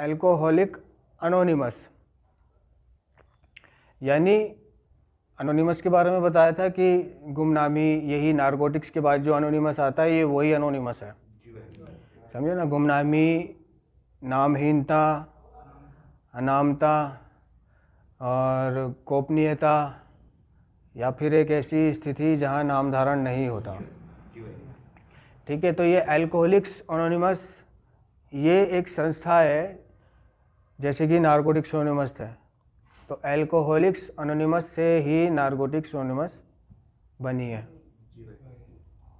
Alcoholic anonymous, यानी anonymous के बारे में बताया था कि गुमनामी, यही नारकोटिक्स के बाद जो अनोनिमस आता है ये वही अनोनिमस है, समझे ना। गुमनामी, नामहीनता, अनामता और गोपनीयता, या फिर एक ऐसी स्थिति जहां नाम धारण नहीं होता। ठीक है, तो ये अल्कोहलिक्स अनोनिमस ये एक संस्था है, जैसे कि नारकोटिक्स अनोनिमस है। तो अल्कोहलिक्स अनोनिमस से ही नारकोटिक्स अनोनिमस बनी है।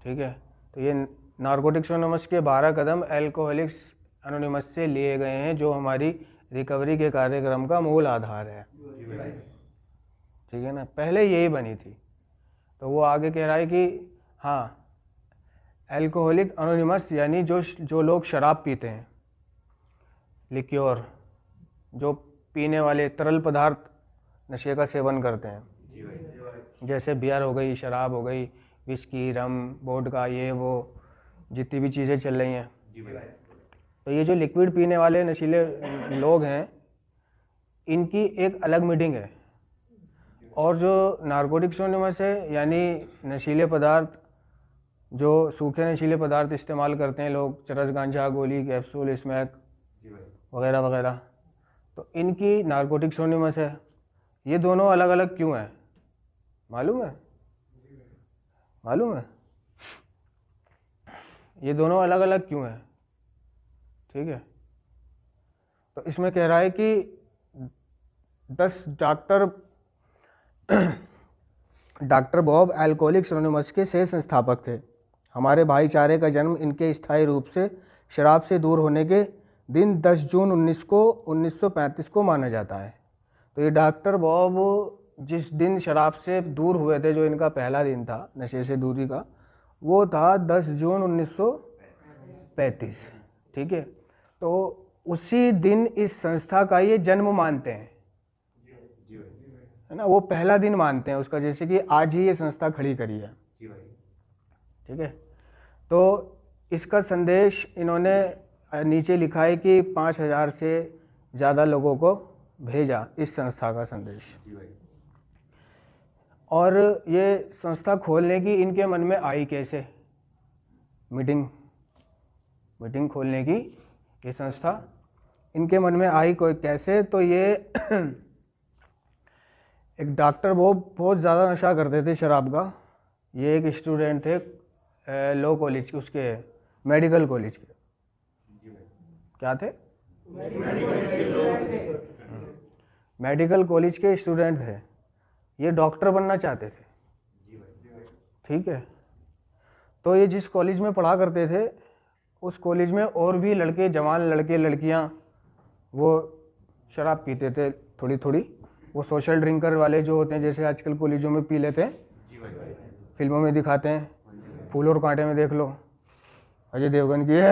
ठीक है, तो ये नारकोटिक्स अनोनिमस के 12 कदम अल्कोहलिक्स अनोनिमस से लिए गए हैं, जो हमारी रिकवरी के कार्यक्रम का मूल आधार है। ठीक है ना, पहले यही बनी थी। तो वो आगे कह रहा है कि हाँ, अल्कोहलिक अनोनिमस यानी जो लोग शराब पीते हैं, लिक्योर, जो पीने वाले तरल पदार्थ नशे का सेवन करते हैं, जैसे बियर हो गई, शराब हो गई, विस्की, रम, वोडका, ये वो जितनी भी चीज़ें चल रही हैं। तो ये जो लिक्विड पीने वाले नशीले लोग हैं, इनकी एक अलग मीटिंग है। और जो नारकोटिक्स अनोनिमस है, यानी नशीले पदार्थ, जो सूखे नशीले पदार्थ इस्तेमाल करते हैं लोग, चरस, गांजा, गोली, कैप्सूल, स्मैक वगैरह वगैरह, तो इनकी नारकोटिक्स अनोनिमस है। ये दोनों अलग अलग क्यों हैं मालूम है? मालूम है ये दोनों अलग अलग क्यों हैं? ठीक है, तो इसमें कह रहा है कि 10 डॉक्टर बॉब अल्कोहलिक्स अनोनिमस के सह संस्थापक थे। हमारे भाईचारे का जन्म इनके स्थायी रूप से शराब से दूर होने के दिन 10 जून 1935 को माना जाता है। तो ये डॉक्टर बॉब जिस दिन शराब से दूर हुए थे, जो इनका पहला दिन था नशे से दूरी का, वो था 10 जून 1935। ठीक है, तो उसी दिन इस संस्था का ये जन्म मानते हैं, है ना। वो पहला दिन मानते हैं उसका, जैसे कि आज ही ये संस्था खड़ी करी है। ठीक है, तो इसका संदेश इन्होंने नीचे लिखा है कि 5000 से ज़्यादा लोगों को भेजा इस संस्था का संदेश। और ये संस्था खोलने की इनके मन में आई कैसे? मीटिंग खोलने की ये संस्था इनके मन में आई कोई कैसे? तो ये एक डॉक्टर वो बहुत ज़्यादा नशा करते थे शराब का। ये एक स्टूडेंट थे लॉ कॉलेज, उसके मेडिकल कॉलेज के, क्या थे? मेडिकल कॉलेज के स्टूडेंट थे। ये डॉक्टर बनना चाहते थे। ठीक है, तो ये जिस कॉलेज में पढ़ा करते थे, उस कॉलेज में और भी लड़के, जवान लड़के लड़कियां, वो शराब पीते थे थोड़ी थोड़ी। वो सोशल ड्रिंकर वाले जो होते हैं, जैसे आजकल कॉलेजों में पी लेते हैं, फिल्मों में दिखाते हैं। फूल और कांटे में देख लो, अजय देवगन की है।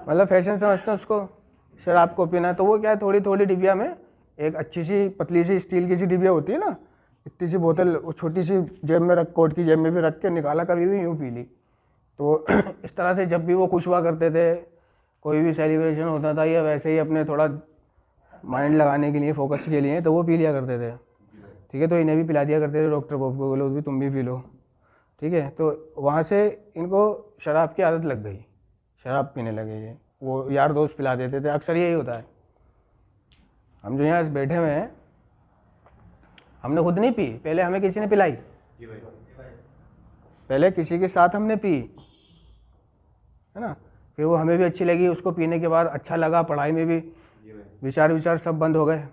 मतलब फैशन समझते हैं उसको, शराब को पीना। तो वो क्या है, थोड़ी थोड़ी डिबिया में, एक अच्छी सी पतली सी स्टील की सी डिबिया होती है ना, इतनी सी बोतल, वो छोटी सी जेब में रख, कोट की जेब में भी रख के निकाला, कभी भी यूँ पी ली। तो इस तरह से जब भी वो खुश हुआ करते थे, कोई भी सेलिब्रेशन होता था, या वैसे ही अपने थोड़ा माइंड लगाने के लिए, फोकस के लिए, तो वो पी लिया करते थे। ठीक है, तो इन्हें भी पिला दिया करते थे डॉक्टर बॉब को, बोलो भी तुम भी पी लो। ठीक है, तो वहाँ से इनको शराब की आदत लग गई, शराब पीने लगे ये। वो यार दोस्त पिला देते थे, अक्सर यही होता है। हम जो यहाँ बैठे हुए हैं, हमने खुद नहीं पी, पहले हमें किसी ने पिलाई, पहले किसी के साथ हमने पी, है ना। फिर वो हमें भी अच्छी लगी, उसको पीने के बाद अच्छा लगा, पढ़ाई में भी विचार सब बंद हो गए,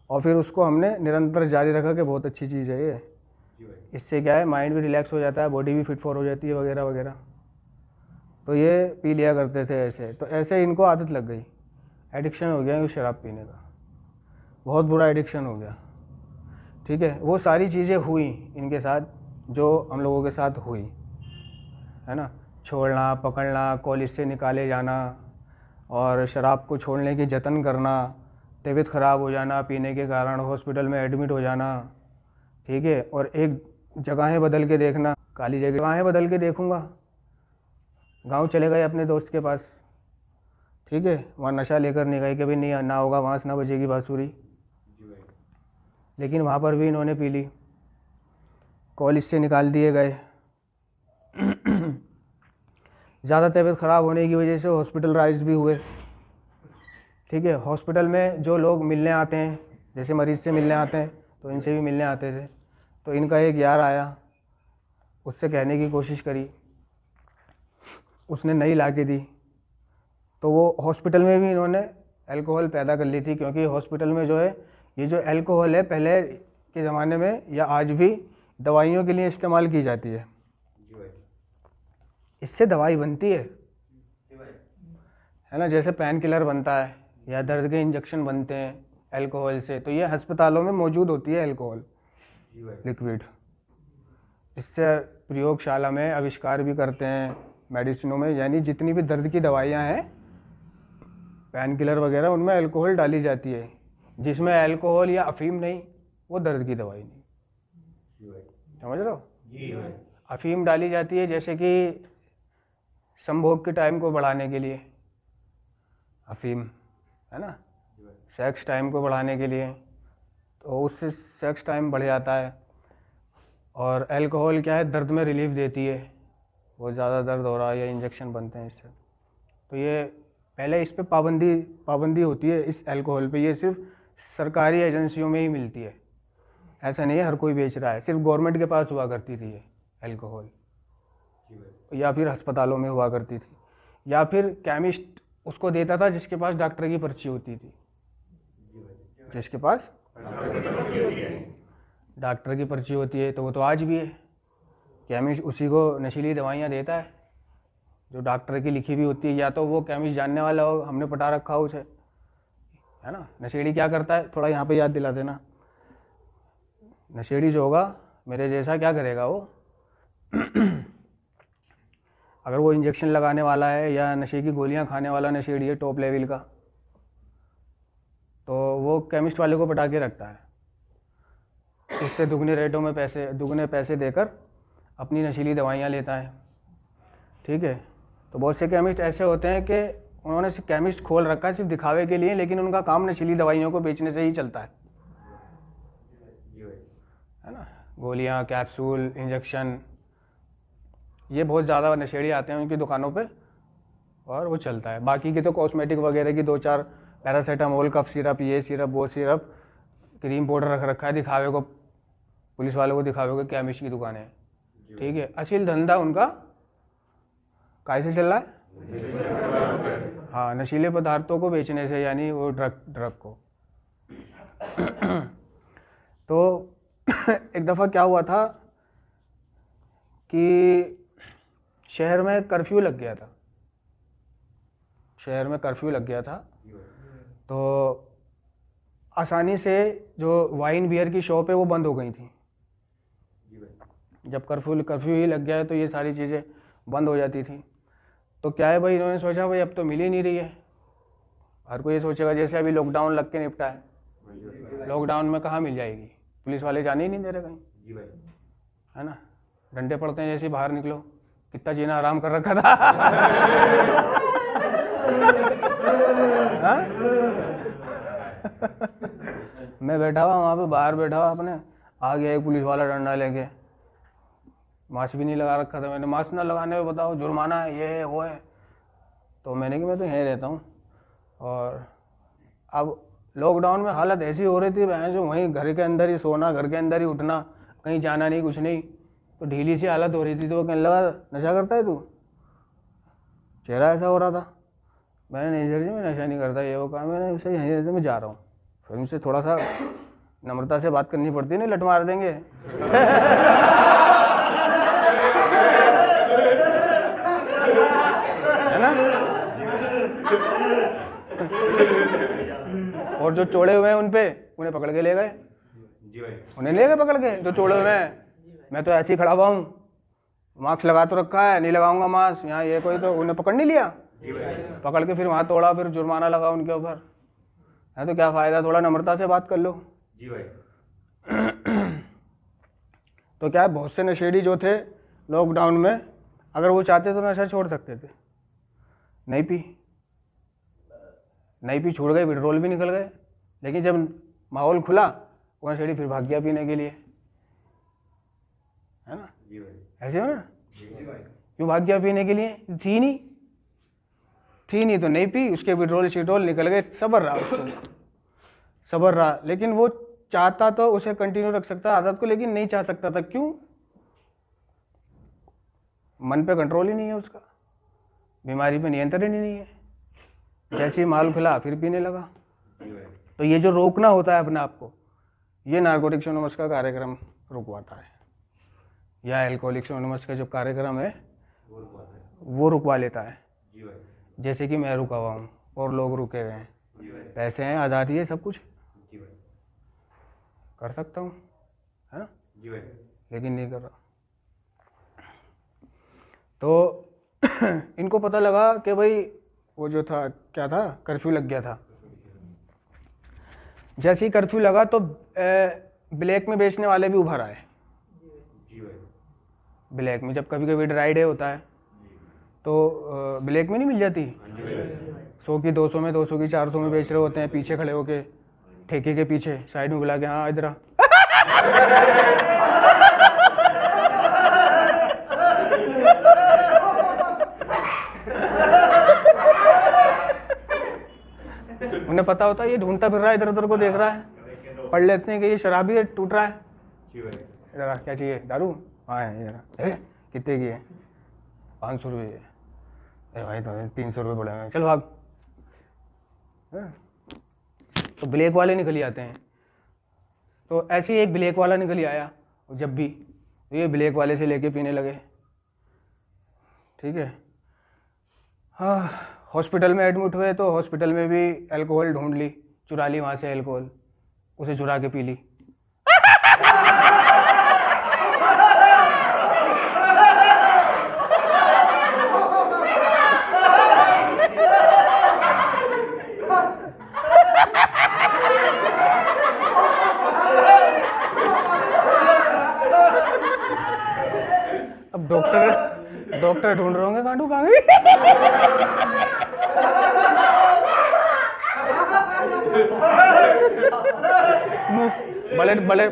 और फिर उसको हमने निरंतर जारी रखा कि बहुत अच्छी चीज़ है ये। इससे क्या है, माइंड भी रिलैक्स हो जाता है, बॉडी भी फिट फॉर हो जाती है, वगैरह वगैरह। तो ये पी लिया करते थे ऐसे। तो ऐसे इनको आदत लग गई, एडिक्शन हो गया शराब पीने का, बहुत बुरा एडिक्शन हो गया। ठीक है, वो सारी चीज़ें हुई इनके साथ जो हम लोगों के साथ हुई, है ना। छोड़ना, पकड़ना, कॉलेज से निकाले जाना, और शराब को छोड़ने की जतन करना, तबीयत ख़राब हो जाना, पीने के कारण हॉस्पिटल में एडमिट हो जाना। ठीक है, और एक जगहें बदल के देखना, काली जगहें बदल के देखूँगा। गांव चले गए अपने दोस्त के पास, ठीक है, वहाँ नशा लेकर नहीं गए कि भाई नहीं ना होगा, वहाँ से ना बजेगी बांसुरी, लेकिन वहाँ पर भी इन्होंने पी ली, कॉलेज से निकाल दिए गए। ज़्यादा तबीयत ख़राब होने की वजह से हॉस्पिटलाइज्ड भी हुए, ठीक है। हॉस्पिटल में जो लोग मिलने आते हैं, जैसे मरीज़ से मिलने आते हैं तो इनसे भी मिलने आते थे, तो इनका एक यार आया, उससे कहने की कोशिश करी, उसने नहीं ला के दी, तो वो हॉस्पिटल में भी इन्होंने अल्कोहल पैदा कर ली थी, क्योंकि हॉस्पिटल में जो है ये जो अल्कोहल है पहले के ज़माने में या आज भी दवाइयों के लिए इस्तेमाल की जाती है, इससे दवाई बनती है ना, जैसे पेन किलर बनता है या दर्द के इंजेक्शन बनते हैं अल्कोहल से, तो ये अस्पतालों में मौजूद होती है अल्कोहल लिक्विड। इससे प्रयोगशाला में आविष्कार भी करते हैं मेडिसिनों में, यानी जितनी भी दर्द की दवाइयाँ हैं, पेन किलर वगैरह, उनमें अल्कोहल डाली जाती है। जिसमें अल्कोहल या अफीम नहीं, वो दर्द की दवाई नहीं, समझ रहे हो। अफीम डाली जाती है जैसे कि संभोग के टाइम को बढ़ाने के लिए, अफीम है ना, सेक्स टाइम को बढ़ाने के लिए, तो उससे सेक्स टाइम बढ़ जाता है। और अल्कोहल क्या है, दर्द में रिलीफ देती है, बहुत ज़्यादा दर्द हो रहा है या इंजेक्शन बनते हैं इससे, तो ये पहले इस पे पाबंदी होती है इस अल्कोहल पे। ये सिर्फ सरकारी एजेंसियों में ही मिलती है, ऐसा नहीं है हर कोई बेच रहा है, सिर्फ गवर्नमेंट के पास हुआ करती थी ये अल्कोहल, या फिर अस्पतालों में हुआ करती थी, या फिर केमिस्ट उसको देता था जिसके पास डॉक्टर की पर्ची होती थी, जिसके पास डॉक्टर की पर्ची होती है, तो वो तो आज भी है, केमिस्ट उसी को नशीली दवाइयाँ देता है जो डॉक्टर की लिखी भी होती है, या तो वो केमिस्ट जानने वाला हो, हमने पटा रखा हो उसे, है ना। नशेड़ी क्या करता है, थोड़ा यहाँ पे याद दिला देना, नशेड़ी जो होगा मेरे जैसा क्या करेगा वो अगर वो इंजेक्शन लगाने वाला है या नशे की गोलियां खाने वाला नशेड़ी है टॉप लेवल का, तो वो केमिस्ट वाले को पटा के रखता है, उससे दुगने रेटों में दुगने पैसे देकर अपनी नशीली दवाइयाँ लेता है, ठीक है। तो बहुत से केमिस्ट ऐसे होते हैं कि उन्होंने सिर्फ केमिस्ट खोल रखा है सिर्फ दिखावे के लिए, लेकिन उनका काम नशीली दवाइयों को बेचने से ही चलता है ना। गोलियाँ, कैप्सूल, इंजेक्शन, ये बहुत ज़्यादा नशेड़ी आते हैं उनकी दुकानों पे और वो चलता है। बाकी की तो कॉस्मेटिक वगैरह की 2-4 पैरासीटामोल, कफ सिरप, ये सिरप, वो सिरप, क्रीम पाउडर रख रखा है दिखावे को, पुलिस वालों को दिखावे को केमिस्ट की दुकान है, ठीक है। असल धंधा उनका कैसे चल रहा है, हाँ, नशीले पदार्थों को बेचने से, यानी वो ड्रग को। तो एक दफ़ा क्या हुआ था कि शहर में कर्फ्यू लग गया था, तो आसानी से जो वाइन बियर की शॉप है वो बंद हो गई थी। जब कर्फ्यू ही लग गया है तो ये सारी चीज़ें बंद हो जाती थी। तो क्या है भाई, इन्होंने सोचा भाई अब तो मिल ही नहीं रही है, हर कोई ये सोचेगा जैसे अभी लॉकडाउन लग के निपटा है, लॉकडाउन में कहाँ मिल जाएगी, पुलिस वाले जाने ही नहीं दे रहे कहीं, है ना, डंडे पड़ते हैं जैसे बाहर निकलो, कितना जीना आराम कर रखा था मैं बैठा हुआ वहाँ पे, बाहर बैठा हुआ अपने, आ गया एक पुलिस वाला डंडा लेके, मास्क भी नहीं लगा रखा था मैंने, मास्क ना लगाने में बताओ जुर्माना है, ये है वो है, तो मैंने कि मैं तो यहीं रहता हूँ। और अब लॉकडाउन में हालत ऐसी हो रही थी जो वहीं घर के अंदर ही सोना, घर के अंदर ही उठना, कहीं जाना नहीं, कुछ नहीं, तो ढीली सी हालत हो रही थी। तो वो कहने लगा नशा करता है तू, चेहरा ऐसा हो रहा था, मैंने नहीं सर जी मैं नशा नहीं करता, ये वो कहा, मैंने उससे यहीं रहते मैं जा रहा हूँ। फिर उनसे थोड़ा सा नम्रता से बात करनी पड़ती, नहीं लट मार देंगे है ना। और जो चोड़े हुए हैं उन्हें पकड़ के ले गए, पकड़ के, जो चोड़े हुए हैं। मैं तो ऐसे ही खड़ा हुआ हूँ, मास्क लगा तो रखा है, नहीं लगाऊंगा मास्क, यहाँ ये कोई, तो उन्हें पकड़ नहीं लिया, पकड़ के फिर वहाँ तोड़ा, फिर जुर्माना लगा उनके ऊपर, है तो क्या फ़ायदा, थोड़ा नम्रता से बात कर लो। तो क्या है, बहुत से नशेड़ी जो थे लॉकडाउन में, अगर वो चाहते तो नशा छोड़ सकते थे, नहीं पी, छोड़ गए, विड्रॉल भी निकल गए। लेकिन जब माहौल खुला, वो नशेड़ी फिर भाग गया पीने के लिए, है ना? ऐसे हो ना, क्यों भाग गया पीने के लिए? थी नहीं तो नहीं पी, उसके विड्रॉल शिड्रॉल निकल गए, सबर रहा। लेकिन वो चाहता तो उसे कंटिन्यू रख सकता आदत को, लेकिन नहीं चाह सकता था। क्यों? मन पे कंट्रोल ही नहीं है उसका, बीमारी पे नियंत्रण ही नहीं है। जैसे ही माल खुला फिर पीने लगा। तो ये जो रोकना होता है अपने आप को, ये नारकोटिक्स एनोनिमस का कार्यक्रम रुकवाता है, या एल्कोहलिक्स एनोनिमस का जो कार्यक्रम है वो रुकवा लेता है। जैसे कि मैं रुका हुआ हूँ और लोग रुके हुए हैं, पैसे हैं, आज़ादी है, सब कुछ कर सकता हूँ, है ना? लेकिन नहीं कर रहा। तो इनको पता लगा कि भाई वो जो था, क्या था, कर्फ्यू लग गया था। जैसे ही कर्फ्यू लगा तो ब्लैक में बेचने वाले भी उभर आए। ब्लैक में जब कभी कभी ड्राई डे होता है तो ब्लैक में नहीं मिल जाती, 100 की 200 में, 200 की 400 में बेच रहे होते हैं, पीछे खड़े होके, ठेके के पीछे साइड में बुला के, हाँ इधर आ। उन्हें पता होता है ये ढूंढता फिर रहा है, इधर उधर को देख रहा है, पढ़ लेते हैं कि ये शराबी है, टूट रहा है। इधर क्या चाहिए? दारू? हाँ है। कितने की है? 500 रुपये है। भाई तो 300 रुपये बोलेंगे, चल भाग। तो ब्लैक वाले निकल आते हैं। तो ऐसे ही एक ब्लैक वाला निकल आया, जब भी तो ये ब्लैक वाले से लेके पीने लगे। ठीक है, हाँ, हॉस्पिटल में एडमिट हुए तो हॉस्पिटल में भी अल्कोहल ढूंढ ली, चुरा ली वहाँ से अल्कोहल, उसे चुरा के पी ली। अब डॉक्टर ढूंढ रहे होंगे कांटू कहाँ गई।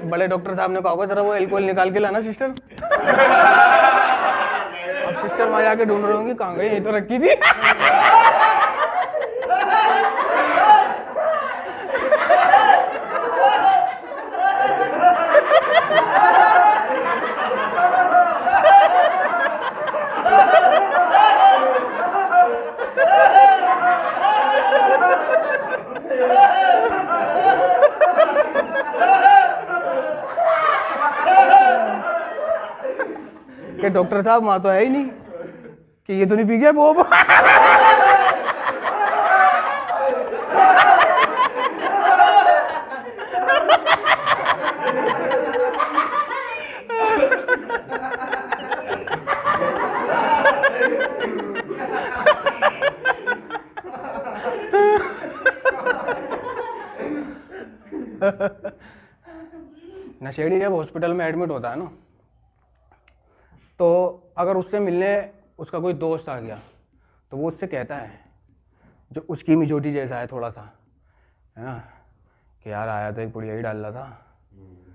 बड़े डॉक्टर साहब ने कहा होगा जरा वो अल्कोहल निकाल के लाना सिस्टर। अब सिस्टर वहां जाके ढूंढ रहे होंगे कहाँ गई, ये तो रखी थी। कि डॉक्टर साहब वहां तो है ही नहीं, कि ये तो नहीं पी गया वो। नशेड़ी जब हॉस्पिटल में एडमिट होता है ना, तो अगर उससे मिलने उसका कोई दोस्त आ गया तो वो उससे कहता है, जो उसकी मिजोटी जैसा है थोड़ा सा, है ना, कि यार आया तो एक पुड़िया ही डाल रहा था,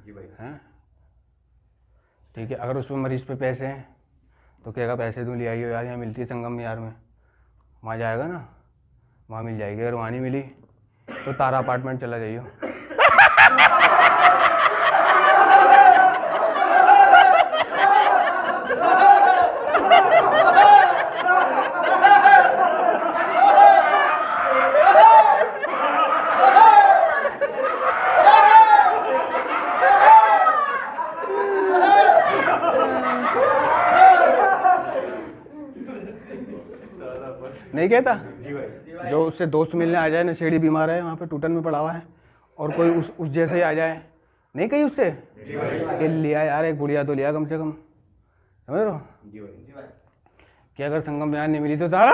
जी भाई, हैं, ठीक है। अगर उसमें मरीज पे पैसे हैं तो कहेगा पैसे दूँ, ले आइए यार, यहाँ मिलती है संगम यार में, वहाँ जाएगा ना, वहाँ मिल जाएगी। अगर वहाँ नहीं मिली तो तारा अपार्टमेंट चला जाइए। नहीं कहता? जो उससे दोस्त मिलने आ जाए, नशेड़ी बीमार है वहाँ पे टूटन में पड़ा हुआ है, और कोई उस जैसे ही आ जाए, नहीं कही उससे कि लिया यार एक गुड़िया तो लिया कम से कम, समझ रहे हो कि अगर संगम बयान नहीं मिली तो तारा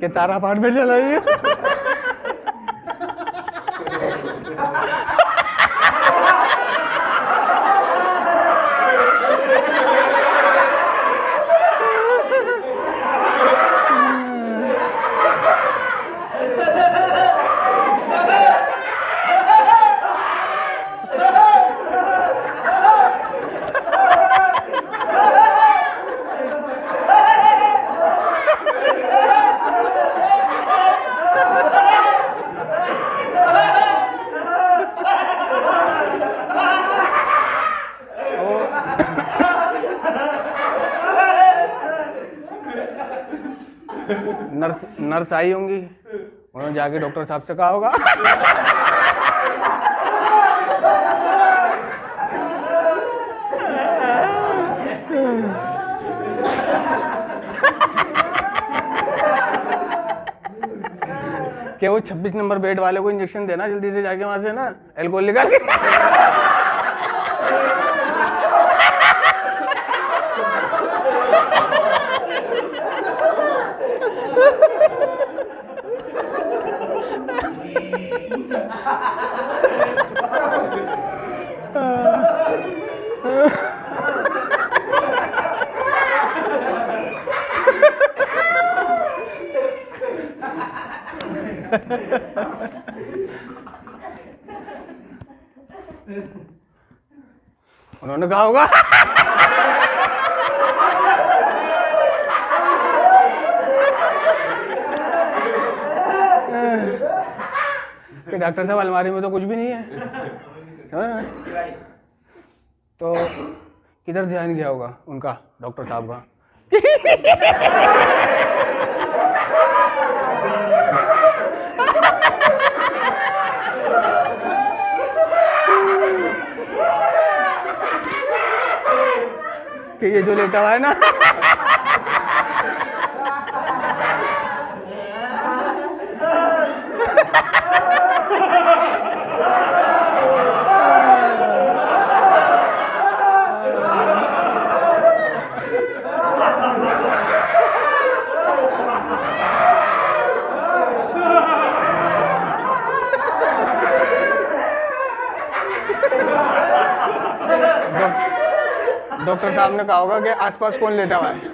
कि तारा पाठ में चला जाइए। नर्स आई होंगी, उन्होंने जाके डॉक्टर साहब से कहा होगा कि वो 26 नंबर बेड वाले को इंजेक्शन देना, जल्दी से जाके वहां से ना एल्कोहल निकाल के उन्होंने कहा होगा कि डॉक्टर साहब अलमारी में तो कुछ भी नहीं है, तो किधर ध्यान गया होगा उनका, डॉक्टर साहब का कि ये जो लेटा हुआ है ना डॉक्टर साहब ने कहा होगा कि आसपास कौन लेटा हुआ है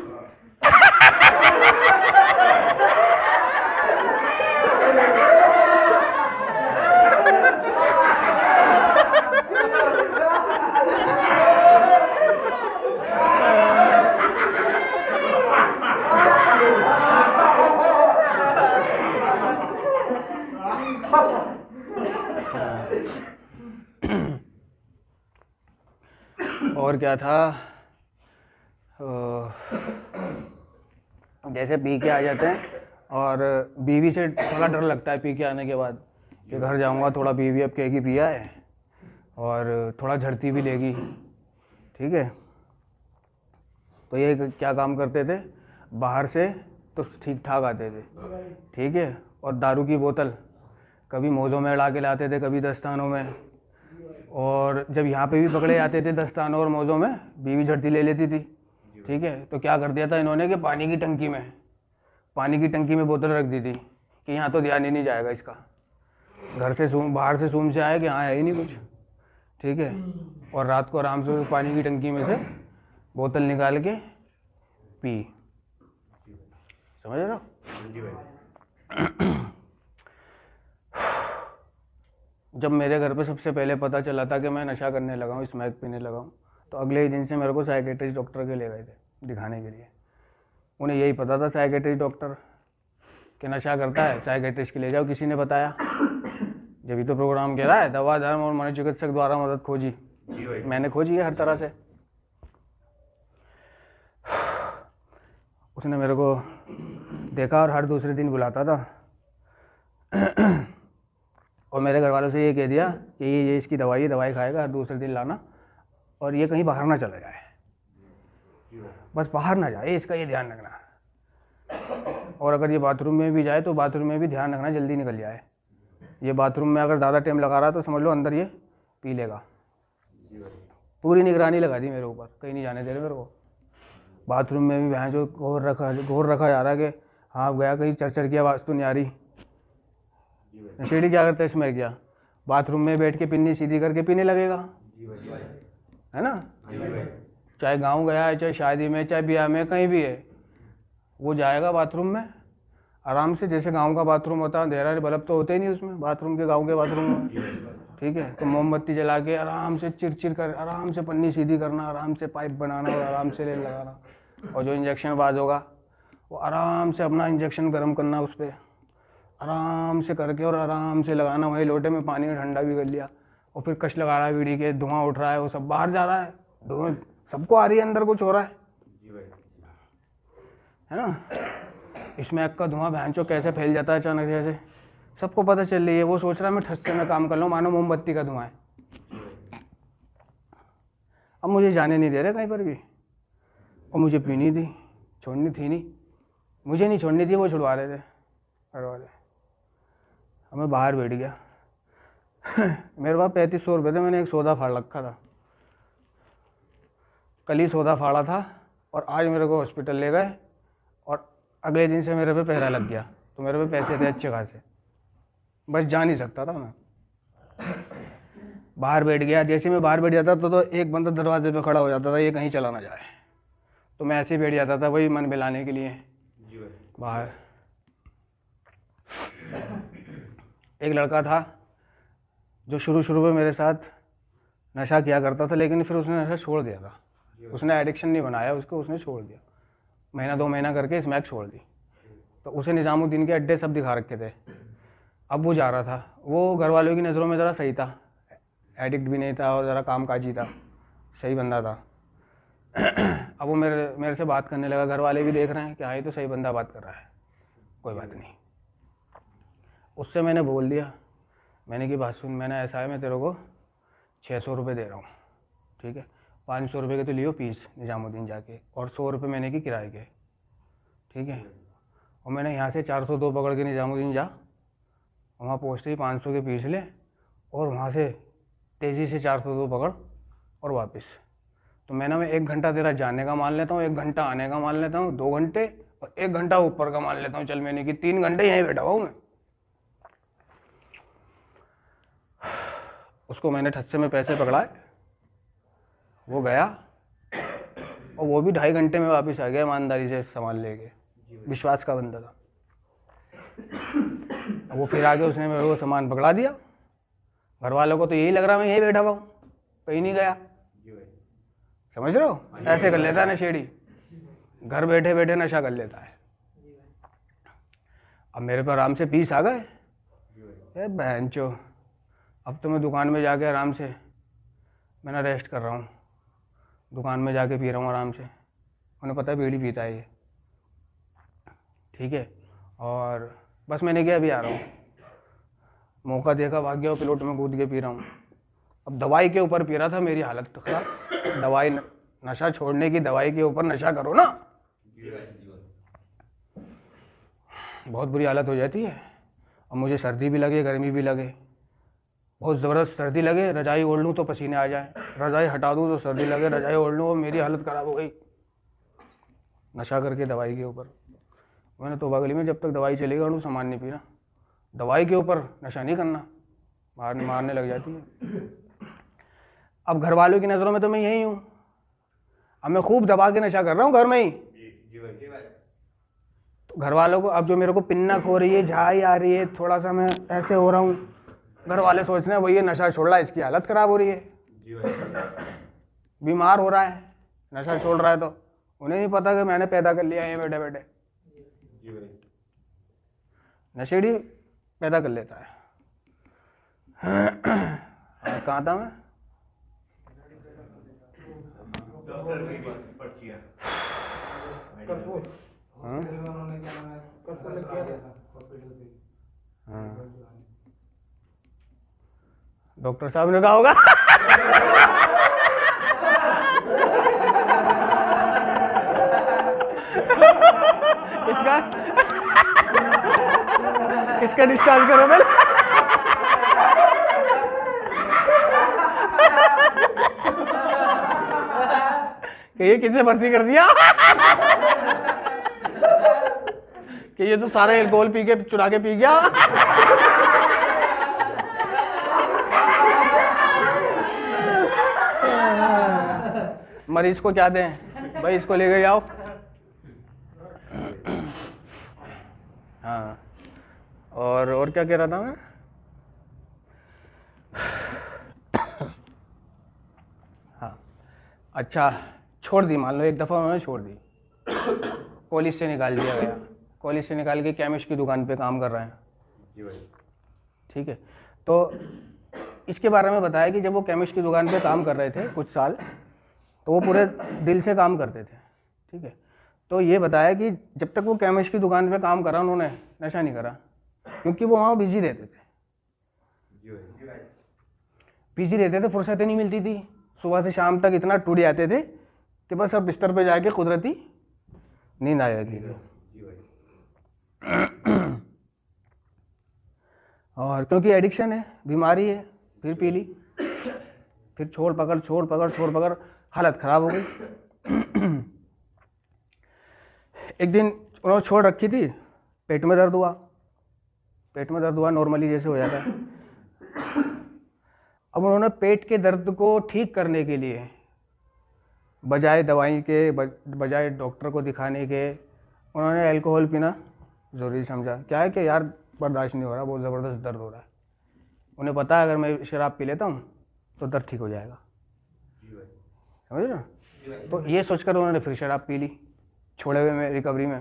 और क्या था, जैसे पी के आ जाते हैं और बीवी से थोड़ा डर लगता है पी के आने के बाद कि घर जाऊंगा थोड़ा बीवी अब कहेगी पिया है और थोड़ा झड़ती भी लेगी, ठीक है। तो ये क्या काम करते थे, बाहर से तो ठीक ठाक आते थे, ठीक है, और दारू की बोतल कभी मोज़ों में अड़ा के लाते थे, कभी दस्तानों में, और जब यहाँ पे भी पकड़े जाते थे दस्तानों और मोज़ों में, बीवी झड़ती ले लेती थी, ठीक है। तो क्या कर दिया था इन्होंने कि पानी की टंकी में बोतल रख दी थी कि यहाँ तो ध्यान ही नहीं जाएगा इसका, घर से बाहर से सूम से आए कि हाँ है ही नहीं कुछ, ठीक है, और रात को आराम से पानी की टंकी में से बोतल निकाल के पी, समझ रहे हो। जब मेरे घर पे सबसे पहले पता चला था कि मैं नशा करने लगा हूँ, स्मैक पीने लगा हूँ, तो अगले ही दिन से मेरे को साइकेट्रिस्ट डॉक्टर के ले गए थे दिखाने के लिए। उन्हें यही पता था साइकेट्रिस्ट डॉक्टर कि नशा करता है, साइकेट्रिस्ट के ले जाओ, किसी ने बताया, जब ही तो प्रोग्राम कह रहा है दवा धर्म और मनोचिकित्सक द्वारा मदद खोजी, मैंने खोजी है हर तरह से। उसने मेरे को देखा और हर दूसरे दिन बुलाता था और मेरे घर वालों से ये कह दिया कि ये इसकी दवाई खाएगा, हर दूसरे दिन लाना, और ये कहीं बाहर ना चला जाए, बस बाहर ना जाए, इसका ये ध्यान रखना, और अगर ये बाथरूम में भी जाए तो बाथरूम में भी ध्यान रखना जल्दी निकल जाए। ये बाथरूम में अगर ज़्यादा टाइम लगा रहा तो समझ लो अंदर ये पी लेगा। पूरी निगरानी लगा दी मेरे ऊपर, कहीं नहीं जाने दे रहे मेरे को। बाथरूम में भी भैंस जो घोर रखा जा रहा है कि हाँ गया कहीं चरचर की आवाज़ तो नहीं आ रही। नशेड़ी क्या करता है इसमें, क्या बाथरूम में बैठ के पिन्नी सीधी करके पीने लगेगा, है ना। चाहे गांव गया है, चाहे शादी में, चाहे ब्याह में, कहीं भी है, वो जाएगा बाथरूम में आराम से, जैसे गांव का बाथरूम होता है, अंधेरा बल्ब तो होते ही नहीं उसमें बाथरूम के, गांव के बाथरूम में, ठीक है। तो मोमबत्ती जला के आराम से चिर कर आराम से पन्नी सीधी करना, आराम से पाइप बनाना और आराम से लेन लगाना, और जो इंजेक्शन बाज होगा वो आराम से अपना इंजेक्शन गर्म करना उस पर, आराम से करके और आराम से लगाना। वही लोटे में पानी ठंडा भी कर लिया, और फिर कश लगा रहा है बीड़ी के, धुआं उठ रहा है, वो सब बाहर जा रहा है, धुआं सबको आ रही है, अंदर कुछ हो रहा है ना। स्मैक का धुआं भैंचो कैसे फैल जाता है अचानक जैसे, सबको पता चल रही है। वो सोच रहा है मैं ठस्से में काम कर लूँ, मानो मोमबत्ती का धुआं है। अब मुझे जाने नहीं दे रहे कहीं पर भी, और मुझे पीनी थी, छोड़नी थी नहीं, मुझे नहीं छोड़नी थी, वो छुड़वा रहे थे घर वाले। अब मैं बाहर बैठ गया। मेरे पास 3500 रुपये थे, मैंने एक सौदा फाड़ रखा था, कल ही सौदा फाड़ा था, और आज मेरे को हॉस्पिटल ले गए, और अगले दिन से मेरे पे पहरा लग गया। तो मेरे पे पैसे थे अच्छे खासे, बस जा नहीं सकता था मैं। बाहर बैठ गया, जैसे मैं बाहर बैठ जाता तो एक बंदा दरवाजे पे खड़ा हो जाता था, ये कहीं चला ना जाए। तो मैं ऐसे ही बैठ जाता था, वही मन बहलाने के लिए बाहर। एक लड़का था जो शुरू में मेरे साथ नशा किया करता था, लेकिन फिर उसने नशा छोड़ दिया था। उसने एडिक्शन नहीं बनाया उसको, उसने छोड़ दिया, महीना 2 महीना करके स्मैक छोड़ दी। तो उसे निज़ामुद्दीन के अड्डे सब दिखा रखे थे। अब वो जा रहा था, वो घर वालों की नज़रों में ज़रा सही था, एडिक्ट भी नहीं था और ज़रा कामकाजी था, सही बंदा था। अब वो मेरे से बात करने लगा, घर वाले भी देख रहे हैं कि हाँ ये तो सही बंदा बात कर रहा है, कोई बात नहीं। उससे मैंने बोल दिया, मैंने की बात सुन, मैंने ऐसा है, मैं तेरे को 600 रुपये दे रहा हूँ, ठीक है, 500 रुपये के तो लियो पीस निज़ामुद्दीन जाके, और 100 रुपये मैंने की किराए के, ठीक है। और मैंने यहाँ से 402 पकड़ के निज़ामुद्दीन जा, वहाँ पहुँचते ही 500 के पीस ले, और वहाँ से तेज़ी से 402 पकड़ और वापस। तो मैं 1 घंटा तेरा जाने का मान लेता हूँ, 1 घंटा आने का मान लेता हूँ, 2 घंटे, और 1 घंटा ऊपर का मान लेता हूँ, चल मैंने की 3 घंटे यहीं बैठा हुआ हूँ मैं। उसको मैंने ठस्से में पैसे पकड़ाए, वो गया, और वो भी 2.5 घंटे में वापस आ गया, ईमानदारी से सामान लेके, विश्वास का बंदा था। वो फिर आगे उसने मेरे को सामान पकड़ा दिया। घर वालों को तो यही लग रहा मैं यही बैठा हुआ हूँ, कहीं नहीं गया। समझ रहे हो, ऐसे कर लेता है नशेड़ी, घर बैठे बैठे नशा कर लेता है। अब मेरे पर आराम से पीस आ गए, बहनचो, अब तो मैं दुकान में जाके आराम से मैंने रेस्ट कर रहा हूँ, दुकान में जाके पी रहा हूँ आराम से। उन्हें पता है बीड़ी पीता है ये, ठीक है। और बस मैंने क्या, अभी आ रहा हूँ, मौका देखा, भाग गया, प्लेट में कूद के पी रहा हूँ। अब दवाई के ऊपर पी रहा था, मेरी हालत तो खराब। दवाई, नशा छोड़ने की दवाई के ऊपर नशा करो ना, बहुत बुरी हालत हो जाती है। अब मुझे सर्दी भी लगे, गर्मी भी लगे, बहुत ज़बरदस्त सर्दी लगे, रजाई ओढ़ लूँ तो पसीने आ जाए, रजाई हटा दूँ तो सर्दी लगे, रजाई ओढ़ लूँ, मेरी हालत ख़राब हो गई नशा करके दवाई के ऊपर। मैंने तौबा गली में, जब तक दवाई चलेगा उन्होंने सामान नहीं पीना, दवाई के ऊपर नशा नहीं करना, मारने लग जाती है। अब घर वालों की नज़रों में तो मैं यही हूँ, अब मैं खूब दबा के नशा कर रहा हूँ घर में ही। तो घर वालों को, अब जो मेरे को पिन्नक हो रही है, झाई आ रही है, थोड़ा सा मैं ऐसे हो रहा हूँ, घर वाले सोच रहे हैं वही ये नशा छोड़ रहा है, इसकी हालत ख़राब हो रही है, बीमार हो रहा है, नशा छोड़ रहा है। तो उन्हें नहीं पता कि मैंने पैदा कर लिया है बैठे बैठे। नशेड़ी पैदा कर लेता है। कहाँ था मैं? डॉक्टर साहब ने कहा होगा इसका डिस्चार्ज करो पहले। कि ये किसने भर्ती कर दिया कि ये तो सारा अल्कोहल पी के चुरा के पी गया। मरीज को क्या दें भाई, इसको ले गए आओ। हाँ, और क्या कह रहा था मैं? हाँ, अच्छा, छोड़ दी, मान लो एक दफ़ा उन्होंने छोड़ दी, कॉलेज से निकाल दिया गया, कॉलेज से निकाल के केमिस्ट की दुकान पे काम कर रहे हैं, ठीक है। तो इसके बारे में बताया कि जब वो केमिस्ट की दुकान पे काम कर रहे थे कुछ साल, तो वो पूरे दिल से काम करते थे, ठीक है। तो ये बताया कि जब तक वो केमिस्ट की दुकान पे काम करा उन्होंने नशा नहीं करा, क्योंकि वो वहाँ बिजी रहते थे। बिजी रहते थे, फुर्सत ही नहीं मिलती थी, सुबह से शाम तक इतना टूट जाते थे कि बस अब बिस्तर पे जाके कुदरती नींद आ जाती थी। और क्योंकि एडिक्शन है, बीमारी है, फिर पी ली, फिर छोड़ पकड़ हालत ख़राब हो गई। एक दिन उन्होंने छोड़ रखी थी, पेट में दर्द हुआ नॉर्मली जैसे हो जाता है। अब उन्होंने पेट के दर्द को ठीक करने के लिए बजाय दवाई के, बजाय डॉक्टर को दिखाने के, उन्होंने अल्कोहल पीना ज़रूरी समझा। क्या है कि यार बर्दाश्त नहीं हो रहा, बहुत ज़बरदस्त दर्द हो रहा है। उन्हें पता है अगर मैं शराब पी लेता हूँ तो दर्द ठीक हो जाएगा, समझ ना। तो ये सोचकर उन्होंने फिर शराब पी ली, छोड़े हुए में, रिकवरी में,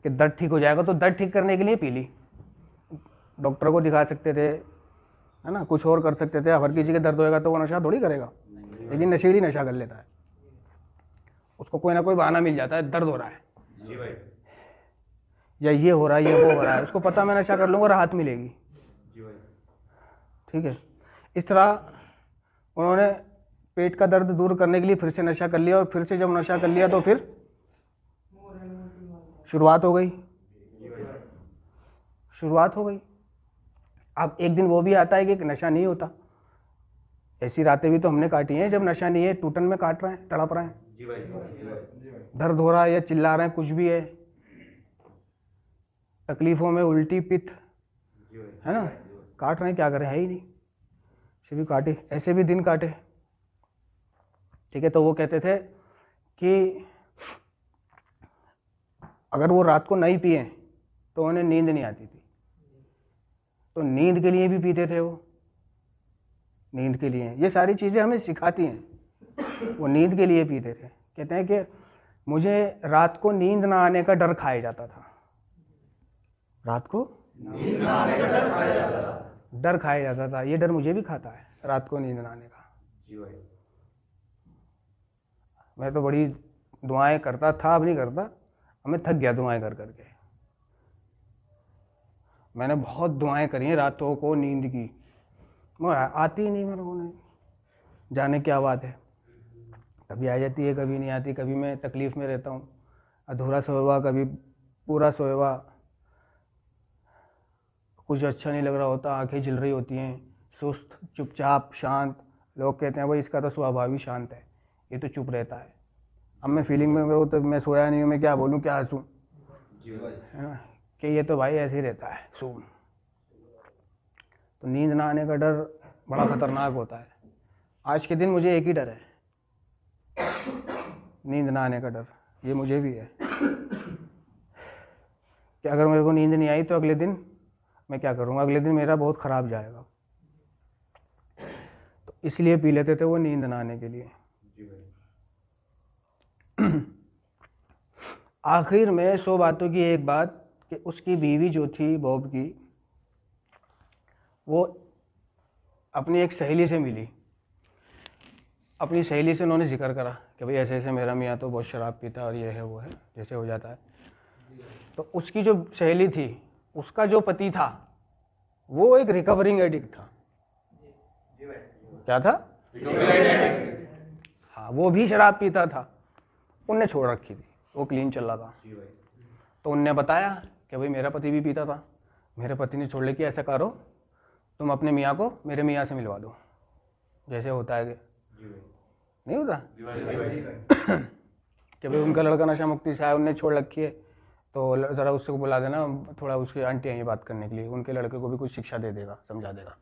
कि दर्द ठीक हो जाएगा, तो दर्द ठीक करने के लिए पी ली। डॉक्टर को दिखा सकते थे, है ना, कुछ और कर सकते थे। हर किसी के दर्द होएगा तो वो नशा थोड़ी करेगा, लेकिन नशेड़ी नशा कर लेता है, उसको कोई ना कोई बहाना मिल जाता है, दर्द हो रहा है जी भाई, या ये हो रहा है, ये वो हो रहा है, उसको पता मैं नशा कर लूँगा, राहत मिलेगी जी भाई। ठीक है, इस तरह उन्होंने पेट का दर्द दूर करने के लिए फिर से नशा कर लिया, और फिर से जब नशा कर लिया तो फिर शुरुआत हो गई। अब एक दिन वो भी आता है कि नशा नहीं होता। ऐसी रातें भी तो हमने काटी हैं जब नशा नहीं है, टूटन में काट रहे हैं, तड़प रहे हैं जी भाई, दर्द हो रहा है या चिल्ला रहे हैं, कुछ भी है, तकलीफों में, उल्टी पित्त, है ना, काट रहे हैं, क्या करें, है ही नहीं, ऐसे भी काटे, ऐसे भी दिन काटे। ठीक है, तो वो कहते थे कि अगर वो रात को नहीं पिए तो उन्हें नींद नहीं आती थी, तो नींद के लिए भी पीते थे वो, नींद के लिए। ये सारी चीज़ें हमें सिखाती हैं, वो नींद के लिए पीते थे। कहते हैं कि मुझे रात को नींद ना आने का डर खाया जाता था, रात को नींद ना आने का डर खाया जाता था। ये डर मुझे भी खाता है, रात को नींद ना आने का जी भाई। मैं तो बड़ी दुआएं करता था, अब नहीं करता, हमें थक गया दुआएं कर करके। मैंने बहुत दुआएं करी हैं रातों को नींद की, मगर आती ही नहीं मेरे को, नहीं जाने क्या बात है, कभी आ जाती है, कभी नहीं आती, कभी मैं तकलीफ़ में रहता हूँ, अधूरा सोया हुआ, कभी पूरा सोया हुआ, कुछ अच्छा नहीं लग रहा होता, आंखें जल रही होती हैं, सुस्त, चुपचाप, शांत। लोग कहते हैं भाई इसका तो स्वभाव ही शांत है, ये तो चुप रहता है। अब मैं फीलिंग में मेरे को, तो मैं सोया नहीं हूँ, मैं क्या बोलूँ, क्या हंसूँ, है ना, कि ये तो भाई ऐसे ही रहता है सून। तो नींद ना आने का डर बड़ा ख़तरनाक होता है। आज के दिन मुझे एक ही डर है, नींद ना आने का डर, ये मुझे भी है कि अगर मेरे को नींद नहीं आई तो अगले दिन मैं क्या करूँगा, अगले दिन मेरा बहुत ख़राब जाएगा। तो इसलिए पी लेते थे वो, नींद ना आने के लिए। आखिर में 100 बातों की एक बात कि उसकी बीवी जो थी बॉब की, वो अपनी एक सहेली से मिली। अपनी सहेली से उन्होंने जिक्र करा कि भाई ऐसे ऐसे मेरा मियाँ तो बहुत शराब पीता और ये है वो है, जैसे हो जाता है। तो उसकी जो सहेली थी, उसका जो पति था वो एक रिकवरिंग एडिक्ट था। क्या था? हाँ, वो भी शराब पीता था, उनने छोड़ रखी थी, वो क्लीन चल रहा था। तो उनने बताया कि भाई मेरा पति भी पीता था, मेरे पति ने छोड़ ले, कि ऐसा करो तुम अपने मियाँ को मेरे मियाँ से मिलवा दो, जैसे होता है नहीं होता कि भाई उनका लड़का नशा मुक्ति से आया, उनने छोड़ रखी है, तो ज़रा उससे को बुला देना, थोड़ा उसकी आंटी आई बात करने के लिए, उनके लड़के को भी कुछ शिक्षा दे देगा, समझा देगा।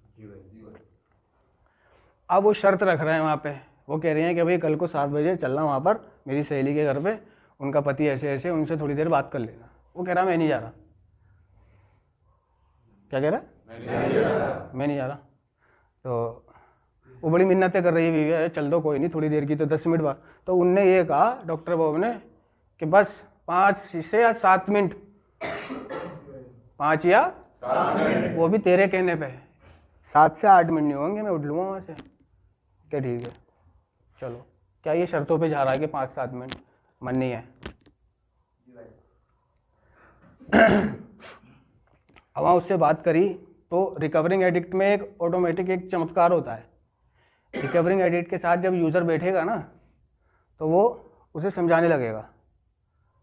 अब वो शर्त रख रहे हैं वहाँ पे, वो कह रहे हैं कि भाई कल को 7 बजे चलना वहाँ पर मेरी सहेली के घर पे, उनका पति ऐसे ऐसे, उनसे थोड़ी देर बात कर लेना। वो कह रहा मैं नहीं जा रहा। क्या कह रहा? मैं नहीं जा रहा। तो वो बड़ी मिन्नतें कर रही है बीवी, है चल दो, कोई नहीं, थोड़ी देर की तो 10 मिनट बाद। तो उनने ये कहा, डॉक्टर बाबू ने, कि बस 5 से या 7 मिनट, 5 या 7 मिनट, वो भी तेरे कहने पे, 7 से 8 मिनट नहीं होंगे, मैं उठ लूँगा वहाँ से। क्या ठीक है, चलो। क्या ये शर्तों पे जा रहा है कि 5-7 मिनट? मन नहीं है। अब वहाँ उससे बात करी तो रिकवरिंग एडिक्ट में एक ऑटोमेटिक एक चमत्कार होता है। रिकवरिंग एडिक्ट के साथ जब यूज़र बैठेगा ना तो वो उसे समझाने लगेगा,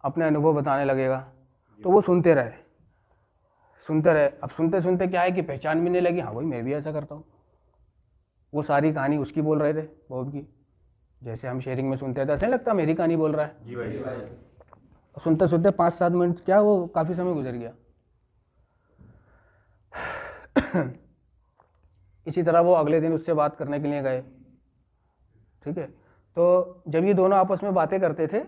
अपने अनुभव बताने लगेगा, तो वो सुनते रहे। अब सुनते सुनते क्या है कि पहचान भी नहीं लगी, हाँ भाई मैं भी ऐसा करता हूँ। वो सारी कहानी उसकी बोल रहे थे बॉब की, जैसे हम शेयरिंग में सुनते थे ऐसा नहीं लगता मेरी कहानी बोल रहा है। जी भाई। सुनते सुनते 5-7 मिनट क्या वो काफ़ी समय गुजर गया। इसी तरह वो अगले दिन उससे बात करने के लिए गए। ठीक है, तो जब ये दोनों आपस में बातें करते थे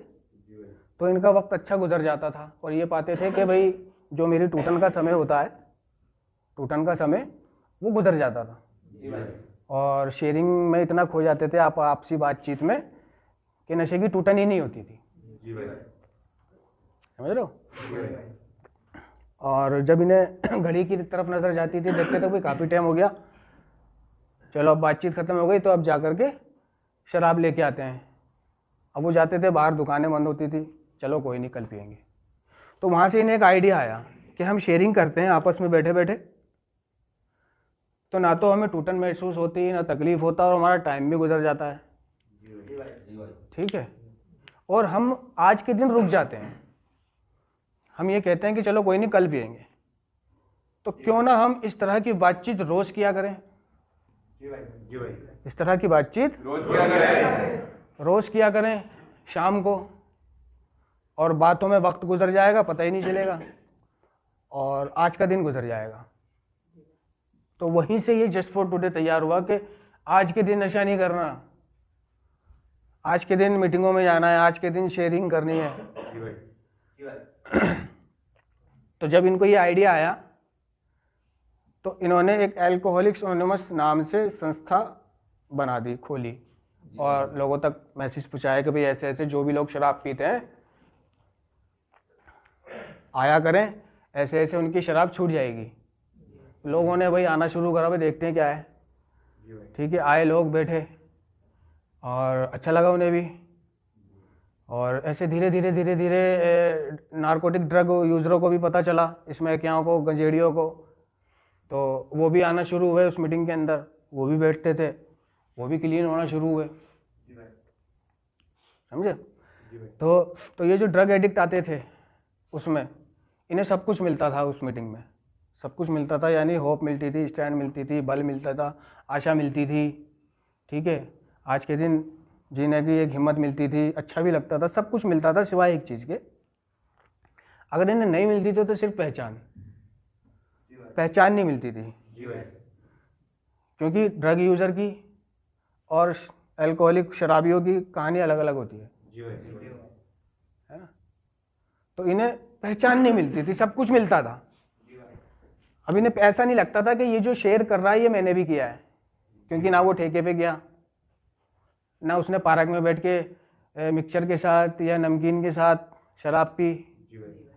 तो इनका वक्त अच्छा गुजर जाता था और ये पाते थे कि भाई जो मेरी टूटन का समय होता है, टूटन का समय वो गुजर जाता था। और शेयरिंग में इतना खो जाते थे आपसी बातचीत में कि नशे की टूटन ही नहीं होती थी। समझ रहे हो? और जब इन्हें घड़ी की तरफ नज़र जाती थी, देखते थे भाई काफ़ी टाइम हो गया, चलो अब बातचीत ख़त्म हो गई तो अब जा कर के शराब लेके आते हैं। अब वो जाते थे बाहर, दुकानें बंद होती थी, चलो कोई नहीं कल पियेंगे। तो वहाँ से इन्हें एक आइडिया आया कि हम शेयरिंग करते हैं आपस में बैठे बैठे, तो ना तो हमें टूटन महसूस होती ना तकलीफ़ होता और हमारा टाइम भी गुजर जाता है। ठीक है, और हम आज के दिन रुक जाते हैं, हम ये कहते हैं कि चलो कोई नहीं कल पियेंगे। तो क्यों ना हम इस तरह की बातचीत रोज़ किया करें। इस तरह की बातचीत रोज़ किया करें शाम को, और बातों में वक्त गुजर जाएगा पता ही नहीं चलेगा और आज का दिन गुजर जाएगा। तो वहीं से ये जस्ट फॉर टुडे तैयार हुआ कि आज के दिन नशा नहीं करना, आज के दिन मीटिंगों में जाना है, आज के दिन शेयरिंग करनी है। तो जब इनको ये आइडिया आया तो इन्होंने एक अल्कोहलिक्स एनोनिमस नाम से संस्था बना दी, खोली, और लोगों तक मैसेज पहुंचाया कि भाई ऐसे ऐसे जो भी लोग शराब पीते हैं आया करें, ऐसे ऐसे उनकी शराब छूट जाएगी। लोगों ने भाई आना शुरू करा, भाई देखते हैं क्या है। ठीक है, आए लोग, बैठे और अच्छा लगा उन्हें भी। और ऐसे धीरे धीरे धीरे धीरे नारकोटिक ड्रग यूज़रों को भी पता चला, स्मैकियाओं को, गंजेड़ियों को, तो वो भी आना शुरू हुए उस मीटिंग के अंदर, वो भी बैठते थे, वो भी क्लीन होना शुरू हुए। समझे? तो ये जो ड्रग एडिक्ट आते थे उसमें इन्हें सब कुछ मिलता था, उस मीटिंग में सब कुछ मिलता था, यानी होप मिलती थी, स्टैंड मिलती थी, बल मिलता था, आशा मिलती थी। ठीक है, आज के दिन जीने की एक हिम्मत मिलती थी, अच्छा भी लगता था, सब कुछ मिलता था सिवाय एक चीज़ के। अगर इन्हें नहीं मिलती थी तो सिर्फ पहचान नहीं मिलती थी। क्योंकि ड्रग यूज़र की और अल्कोहलिक शराबियों की कहानी अलग अलग होती है ना। तो इन्हें पहचान नहीं मिलती थी, सब कुछ मिलता था। अब इन्हें ऐसा नहीं लगता था कि ये जो शेयर कर रहा है ये मैंने भी किया है, क्योंकि ना वो ठेके पे गया, ना उसने पार्क में बैठ के मिक्सचर के साथ या नमकीन के साथ शराब पी,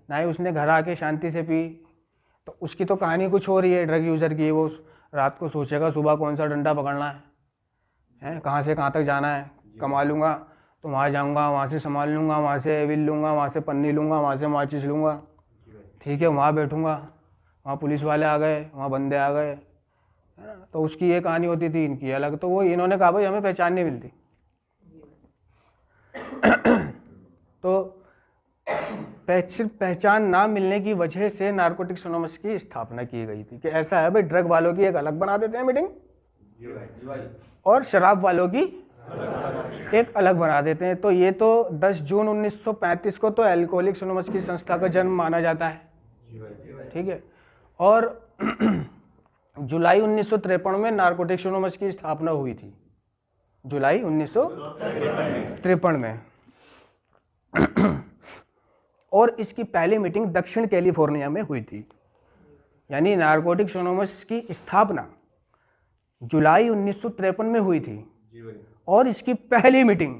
ना ही उसने घर आके शांति से पी। तो उसकी तो कहानी कुछ हो रही है ड्रग यूज़र की। वो रात को सोचेगा सुबह कौन सा डंडा पकड़ना है, कहाँ से कहाँ तक जाना है, कमा लूँगा तो वहाँ जाऊँगा, वहाँ से संभाल लूँगा, वहाँ से एविल लूँगा, वहाँ से पन्नी लूँगा, वहाँ से माचिस लूँगा। ठीक है, वहाँ बैठूँगा, वहाँ पुलिस वाले आ गए, वहाँ बंदे आ गए, है ना। तो उसकी ये कहानी होती थी, इनकी अलग। तो वो इन्होंने कहा भाई हमें पहचान नहीं मिलती। तो सिर्फ पहचान ना मिलने की वजह से नारकोटिक्स एनोनिमस की स्थापना की गई थी कि ऐसा है भाई, ड्रग वालों की एक अलग बना देते हैं मीटिंग, और शराब वालों की एक अलग बना देते हैं। तो ये तो 10 जून 1935 को तो अल्कोहलिक्स एनोनिमस की संस्था का जन्म माना जाता है। ठीक है, और जुलाई 1953 में नारकोटिक्स एनोनिमस की स्थापना हुई थी, जुलाई 1953 में। और इसकी पहली मीटिंग दक्षिण कैलिफोर्निया में हुई थी। यानी नारकोटिक्स एनोनिमस की स्थापना जुलाई 1953 में हुई थी और इसकी पहली मीटिंग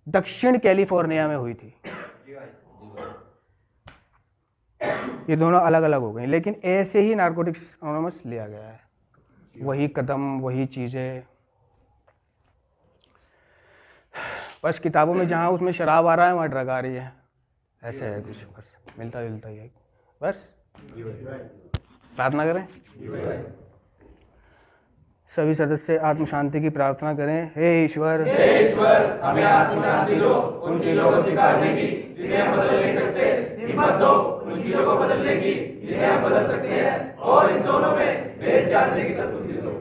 दक्षिण कैलिफोर्निया में हुई थी। ये दोनों अलग अलग हो गई, लेकिन ऐसे ही नारकोटिक्स एनोनिमस लिया गया है, वही कदम, वही चीज़ें। बस किताबों में जहाँ उसमें शराब आ रहा है वहाँ ड्रग आ रही है, ऐसे है कुछ, बस मिलता जुलता ही है बस। प्रार्थना करें। सभी सदस्य आत्म शांति की प्रार्थना करें। हे ईश्वर, हमें आत्म शांति दो, उन चीजों को स्वीकारने की जिन्हें हम बदल नहीं सकते, हिम्मत दो उन चीजों को बदलने की जिन्हें हम बदल सकते हैं, और इन दोनों में भेद जानने की सद्बुद्धि दो।